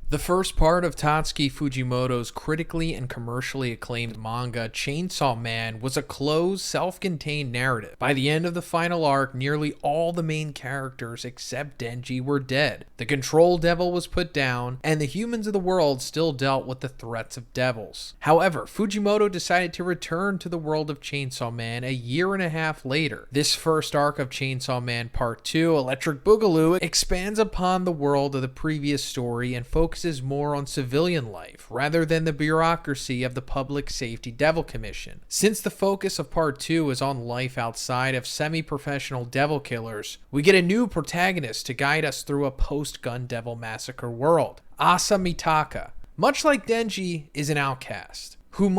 The first part of Tatsuki Fujimoto's critically and commercially acclaimed manga Chainsaw Man was a closed, self-contained narrative. By the end of the final arc, nearly all the main characters except Denji were dead. The control devil was put down, and the humans of the world still dealt with the threats of devils. However, Fujimoto decided to return to the world of Chainsaw Man a year and a half later. This first arc of Chainsaw Man Part 2, Electric Boogaloo, expands upon the world of the previous story and focuses more on civilian life rather than the bureaucracy of the Public Safety Devil Commission. Since the focus of Part 2 is on life outside of semi-professional devil killers, we get a new protagonist to guide us through a post-Gun Devil Massacre world. Asa Mitaka, much like Denji, is an outcast. Her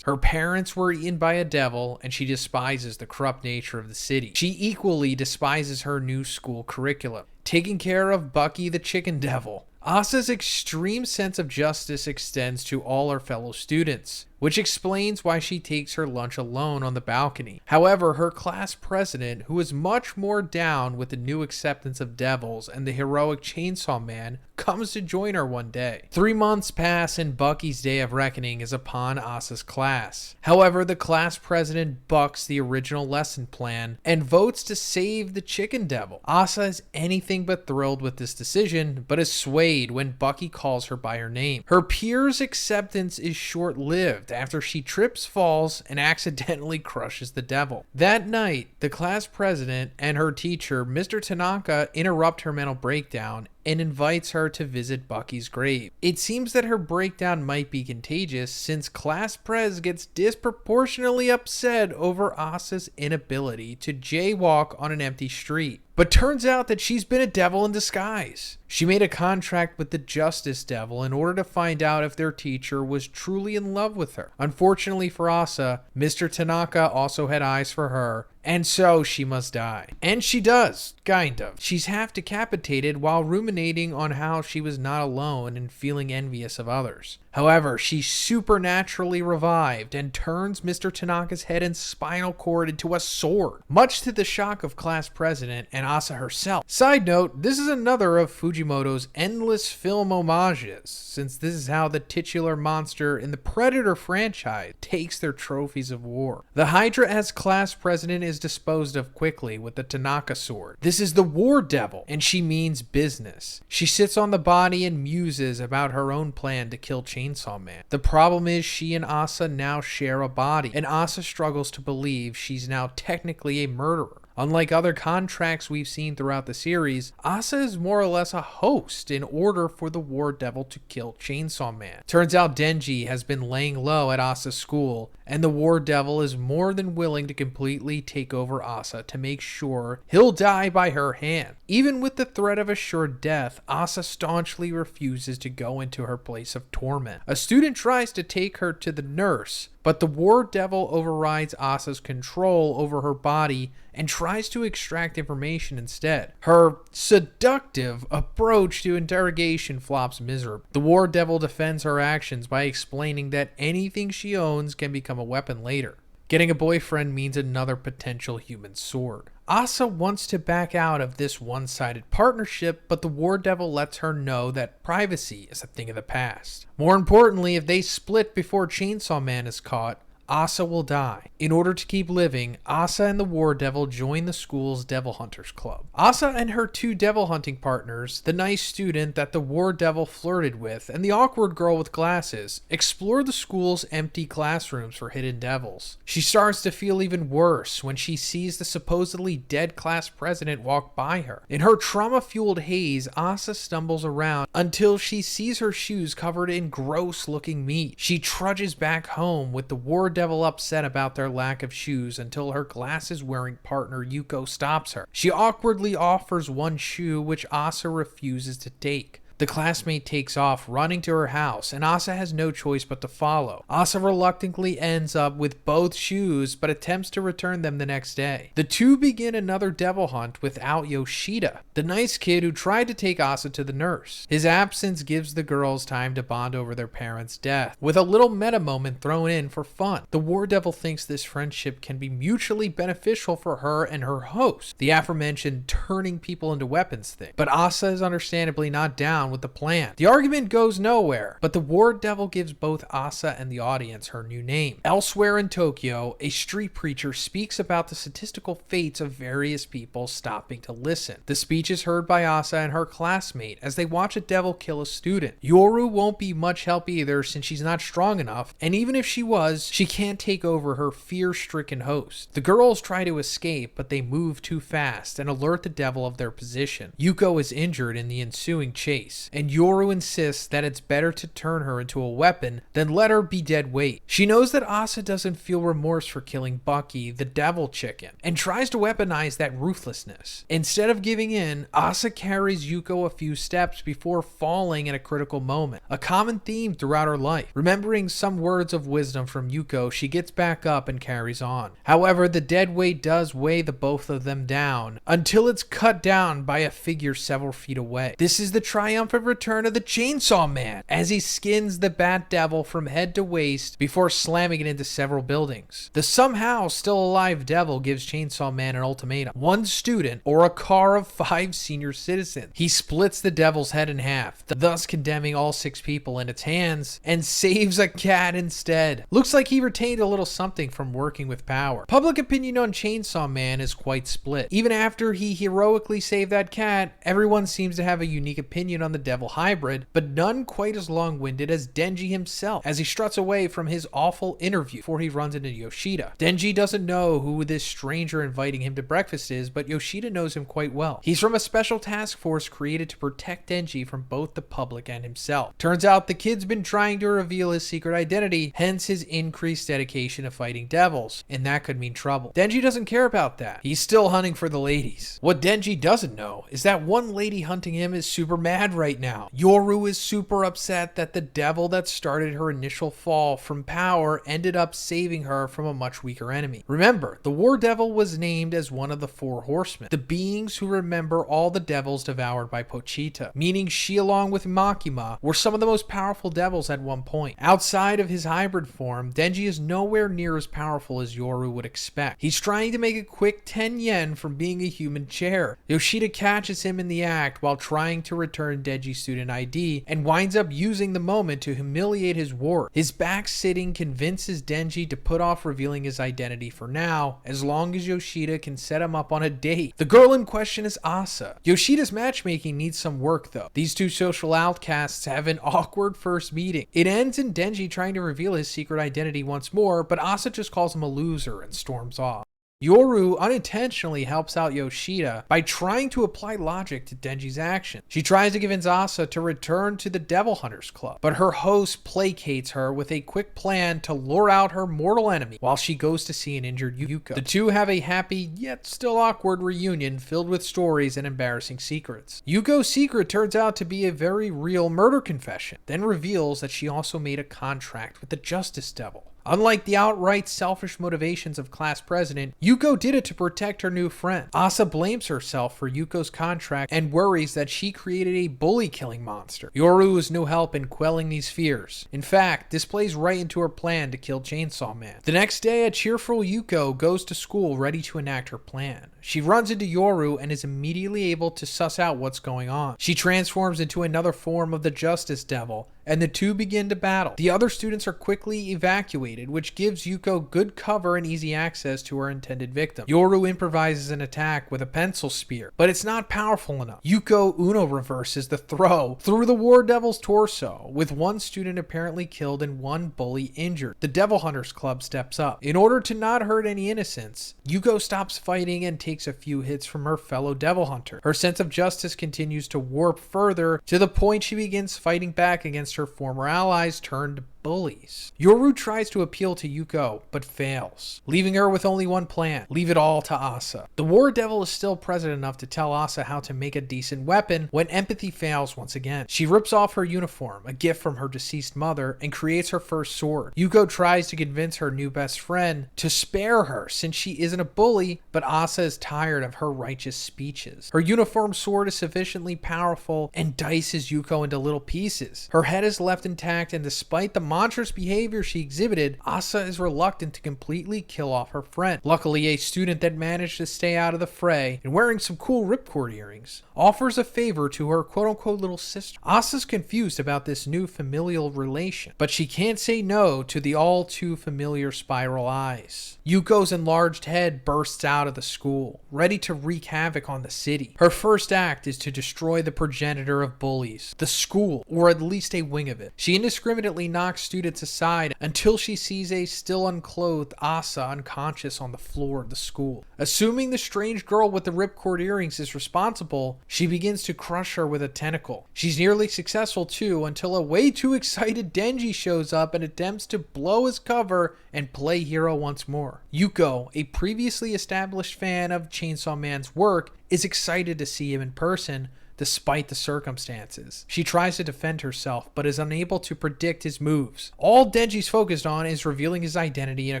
parents were eaten by a devil, and she despises the corrupt nature of the city. She equally despises her new school curriculum, taking care of Bucky the Chicken Devil. Asa's extreme sense of justice extends to all her fellow students, which explains why she takes her lunch alone on the balcony. However, her class president, who is much more down with the new acceptance of devils and the heroic Chainsaw Man, comes to join her one day. 3 months pass and Bucky's day of reckoning is upon Asa's class. However, the class president bucks the original lesson plan and votes to save the Chicken Devil. Asa is anything but thrilled with this decision, but is swayed when Bucky calls her by her name. Her peers' acceptance is short-lived after she trips, falls, and accidentally crushes the devil. That night, the class president and her teacher, Mr. Tanaka, interrupt her mental breakdown and invites her to visit Bucky's grave. It seems that her breakdown might be contagious since Class Prez gets disproportionately upset over Asa's inability to jaywalk on an empty street. But turns out that she's been a devil in disguise. She made a contract with the Justice Devil in order to find out if their teacher was truly in love with her. Unfortunately for Asa, Mr. Tanaka also had eyes for her, and so she must die. And she does, kind of. She's half decapitated while ruminating on how she was not alone and feeling envious of others. However, she's supernaturally revived and turns Mr. Tanaka's head and spinal cord into a sword, much to the shock of class president and Asa herself. Side note, this is another of Fujimoto's endless film homages, since this is how the titular monster in the Predator franchise takes their trophies of war. The Hydra as class president is disposed of quickly with the Tanaka sword. This is the War Devil, and she means business. She sits on the body and muses about her own plan to kill Chainsaw Man. The problem is she and Asa now share a body, and Asa struggles to believe she's now technically a murderer. Unlike other contracts we've seen throughout the series, Asa is more or less a host in order for the War Devil to kill Chainsaw Man. Turns out Denji has been laying low at Asa's school, and the War Devil is more than willing to completely take over Asa to make sure he'll die by her hand. Even with the threat of assured death, Asa staunchly refuses to go into her place of torment. A student tries to take her to the nurse, but the War Devil overrides Asa's control over her body and tries to extract information instead. Her seductive approach to interrogation flops miserably. The War Devil defends her actions by explaining that anything she owns can become a weapon later. Getting a boyfriend means another potential human sword. Asa wants to back out of this one-sided partnership, but the War Devil lets her know that privacy is a thing of the past. More importantly, if they split before Chainsaw Man is caught, Asa will die. In order to keep living, Asa and the War Devil join the school's Devil Hunters Club. Asa and her 2 devil hunting partners, the nice student that the War Devil flirted with and the awkward girl with glasses, explore the school's empty classrooms for hidden devils. She starts to feel even worse when she sees the supposedly dead class president walk by her. In her trauma-fueled haze, Asa stumbles around until she sees her shoes covered in gross-looking meat. She trudges back home with the War Devil upset about their lack of shoes until her glasses-wearing partner Yuko stops her. She awkwardly offers one shoe, which Asa refuses to take. The classmate takes off, running to her house, and Asa has no choice but to follow. Asa reluctantly ends up with both shoes, but attempts to return them the next day. The two begin another devil hunt without Yoshida, the nice kid who tried to take Asa to the nurse. His absence gives the girls time to bond over their parents' death, with a little meta moment thrown in for fun. The war devil thinks this friendship can be mutually beneficial for her and her host, the aforementioned turning people into weapons thing. But Asa is understandably not down with the plan. The argument goes nowhere, but the war devil gives both Asa and the audience her new name. Elsewhere in Tokyo, a street preacher speaks about the statistical fates of various people stopping to listen. The speech is heard by Asa and her classmate as they watch a devil kill a student. Yoru won't be much help either since she's not strong enough, and even if she was, she can't take over her fear-stricken host. The girls try to escape, but they move too fast and alert the devil of their position. Yuko is injured in the ensuing chase, and Yoru insists that it's better to turn her into a weapon than let her be dead weight. She knows that Asa doesn't feel remorse for killing Bucky, the devil chicken, and tries to weaponize that ruthlessness. Instead of giving in, Asa carries Yuko a few steps before falling at a critical moment, a common theme throughout her life. Remembering some words of wisdom from Yuko, she gets back up and carries on. However, the dead weight does weigh the both of them down, until it's cut down by a figure several feet away. This is the triumphant return of the Chainsaw Man, as he skins the Bat Devil from head to waist before slamming it into several buildings. The somehow still alive devil gives Chainsaw Man an ultimatum: one student or a car of 5 senior citizens. He splits the devil's head in half, thus condemning all 6 people in its hands, and saves a cat instead. Looks like he retained a little something from working with power. Public opinion on Chainsaw Man is quite split. Even after he heroically saved that cat, everyone seems to have a unique opinion on the devil hybrid, but none quite as long-winded as Denji himself, as he struts away from his awful interview before he runs into Yoshida. Denji doesn't know who this stranger inviting him to breakfast is, but Yoshida knows him quite well. He's from a special task force created to protect Denji from both the public and himself. Turns out the kid's been trying to reveal his secret identity, hence his increased dedication to fighting devils, and that could mean trouble. Denji doesn't care about that. He's still hunting for the ladies. What Denji doesn't know is that one lady hunting him is super mad right now. Yoru is super upset that the devil that started her initial fall from power ended up saving her from a much weaker enemy. Remember, the war devil was named as one of the 4 horsemen, the beings who remember all the devils devoured by Pochita, meaning she along with Makima were some of the most powerful devils at one point. Outside of his hybrid form, Denji is nowhere near as powerful as Yoru would expect. He's trying to make a quick 10 yen from being a human chair. Yoshida catches him in the act while trying to return Denji's student ID and winds up using the moment to humiliate his ward. His back-sitting convinces Denji to put off revealing his identity for now, as long as Yoshida can set him up on a date. The girl in question is Asa. Yoshida's matchmaking needs some work though. These two social outcasts have an awkward first meeting. It ends in Denji trying to reveal his secret identity once more, but Asa just calls him a loser and storms off. Yoru unintentionally helps out Yoshida by trying to apply logic to Denji's action. She tries to convince Asa to return to the Devil Hunters Club, but her host placates her with a quick plan to lure out her mortal enemy while she goes to see an injured Yuko. The two have a happy, yet still awkward reunion filled with stories and embarrassing secrets. Yuko's secret turns out to be a very real murder confession, then reveals that she also made a contract with the Justice Devil. Unlike the outright selfish motivations of class president, Yuko did it to protect her new friend. Asa blames herself for Yuko's contract and worries that she created a bully-killing monster. Yoru is no help in quelling these fears. In fact, this plays right into her plan to kill Chainsaw Man. The next day, a cheerful Yuko goes to school ready to enact her plan. She runs into Yoru and is immediately able to suss out what's going on. She transforms into another form of the Justice Devil, and the two begin to battle. The other students are quickly evacuated, which gives Yuko good cover and easy access to her intended victim. Yoru improvises an attack with a pencil spear, but it's not powerful enough. Yuko Uno reverses the throw through the War Devil's torso, with one student apparently killed and one bully injured. The Devil Hunters Club steps up. In order to not hurt any innocents, Yuko stops fighting and takes a few hits from her fellow Devil Hunter. Her sense of justice continues to warp further to the point she begins fighting back against her former allies turned bullies. Yoru tries to appeal to Yuko, but fails, leaving her with only one plan: leave it all to Asa. The War Devil is still present enough to tell Asa how to make a decent weapon when empathy fails once again. She rips off her uniform, a gift from her deceased mother, and creates her first sword. Yuko tries to convince her new best friend to spare her since she isn't a bully, but Asa is tired of her righteous speeches. Her uniform sword is sufficiently powerful and dices Yuko into little pieces. Her head is left intact, and despite the monstrous behavior she exhibited, Asa is reluctant to completely kill off her friend. Luckily, a student that managed to stay out of the fray and wearing some cool ripcord earrings offers a favor to her quote-unquote little sister. Asa's confused about this new familial relation, but she can't say no to the all too familiar spiral eyes. Yuko's enlarged head bursts out of the school, ready to wreak havoc on the city. Her first act is to destroy the progenitor of bullies, the school, or at least a wing of it. She indiscriminately knocks students aside until she sees a still unclothed Asa unconscious on the floor of the school. Assuming the strange girl with the ripcord earrings is responsible, she begins to crush her with a tentacle. She's nearly successful too, until a way too excited Denji shows up and attempts to blow his cover and play hero once more. Yuko, a previously established fan of Chainsaw Man's work, is excited to see him in person, despite the circumstances. She tries to defend herself, but is unable to predict his moves. All Denji's focused on is revealing his identity in a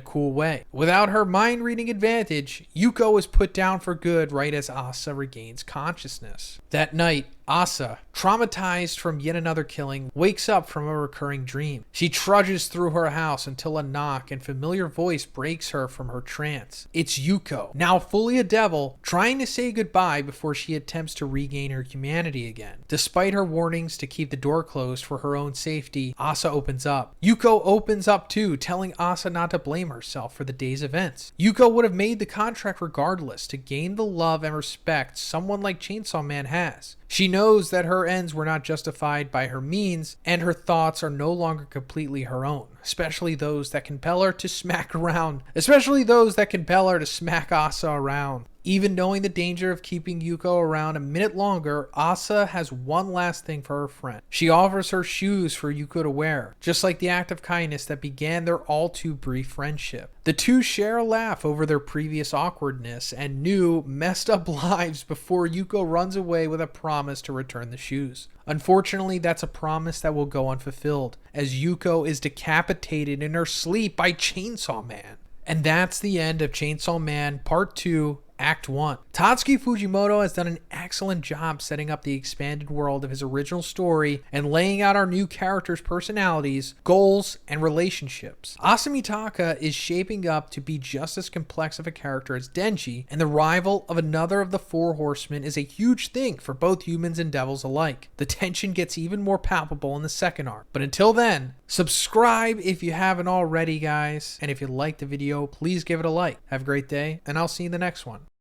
cool way. Without her mind-reading advantage, Yuko is put down for good right as Asa regains consciousness. That night, Asa, traumatized from yet another killing, wakes up from a recurring dream. She trudges through her house until a knock and familiar voice breaks her from her trance. It's Yuko, now fully a devil, trying to say goodbye before she attempts to regain her humanity again. Despite her warnings to keep the door closed for her own safety, Asa opens up. Yuko opens up too, telling Asa not to blame herself for the day's events. Yuko would have made the contract regardless to gain the love and respect someone like Chainsaw Man has. She knows that her ends were not justified by her means, and her thoughts are no longer completely her own, especially those that compel her to smack Asa around. Even knowing the danger of keeping Yuko around a minute longer, Asa has one last thing for her friend. She offers her shoes for Yuko to wear, just like the act of kindness that began their all too brief friendship. The two share a laugh over their previous awkwardness and new, messed up lives before Yuko runs away with a promise to return the shoes. Unfortunately, that's a promise that will go unfulfilled, as Yuko is decapitated in her sleep by Chainsaw Man. And that's the end of Chainsaw Man Part 2, Act 1. Tatsuki Fujimoto has done an excellent job setting up the expanded world of his original story and laying out our new characters' personalities, goals, and relationships. Asa Mitaka is shaping up to be just as complex of a character as Denji, and the rival of another of the Four Horsemen is a huge thing for both humans and devils alike. The tension gets even more palpable in the second arc. But until then, subscribe if you haven't already, guys, and if you liked the video, please give it a like. Have a great day, and I'll see you in the next one.